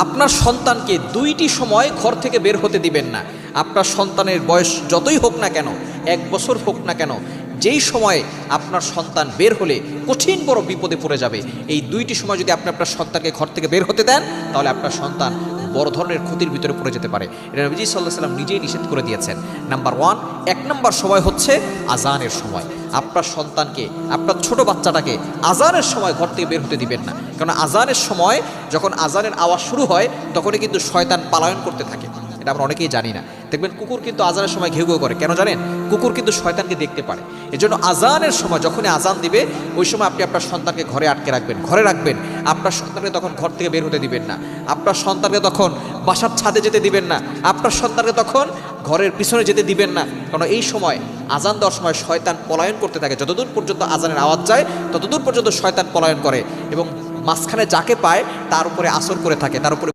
আপনার সন্তানকে দুইটি সময় ঘর থেকে বের হতে দিবেন না। আপনার সন্তানের বয়স যতই হোক না কেন, 1 বছর হোক না কেন, যেই সময়ে আপনার সন্তান বের হলে কঠিন বড় বিপদে পড়ে যাবে, এই দুইটি সময় যদি আপনি আপনার সন্তানকে ঘর থেকে বের হতে দেন, তাহলে আপনার সন্তান বড় ধরনের ক্ষতির ভিতরে পড়ে যেতে পারে। এটা নবীজি সাল্লাল্লাহু আলাইহি ওয়াসাল্লাম নিজেই নিষেধ করে দিয়েছেন। নাম্বার 1 নম্বর সময় হচ্ছে আজানের সময়। আপনার সন্তানকে, আপনার ছোট বাচ্চাটাকে আজানের সময় ঘর থেকে বের হতে দিবেন না। কারণ আজানের সময় যখন আজানের আওয়াজ শুরু হয়, তখনই কিন্তু শয়তান পলায়ন করতে থাকে। এটা আমরা অনেকেই জানি না। দেখবেন কুকুর কিন্তু আজানের সময় ঘেউ ঘেউ করে, কেন জানেন? কুকুর কিন্তু শয়তানকে দেখতে পারে। এজন্য আজানের সময় যখনই আজান দিবে, ওই সময় আপনি আপনার সন্তানকে ঘরে আটকে রাখবেন, ঘরে রাখবেন। আপনার সন্তানকে তখন ঘর থেকে বের হতে দিবেন না। আপনার সন্তানকে তখন বাসার ছাদে যেতে দিবেন না। আপনার সন্তানকে তখন ঘরের পিছনে যেতে দিবেন না। কারণ এই সময় আজান দেওয়ার সময় শয়তান পলায়ন করতে থাকে। যতদূর পর্যন্ত আজানের আওয়াজ যায়, ততদূর পর্যন্ত শয়তান পলায়ন করে এবং মাঝখানে যাকে পায় তার উপরে আসর করে থাকে, তার উপরে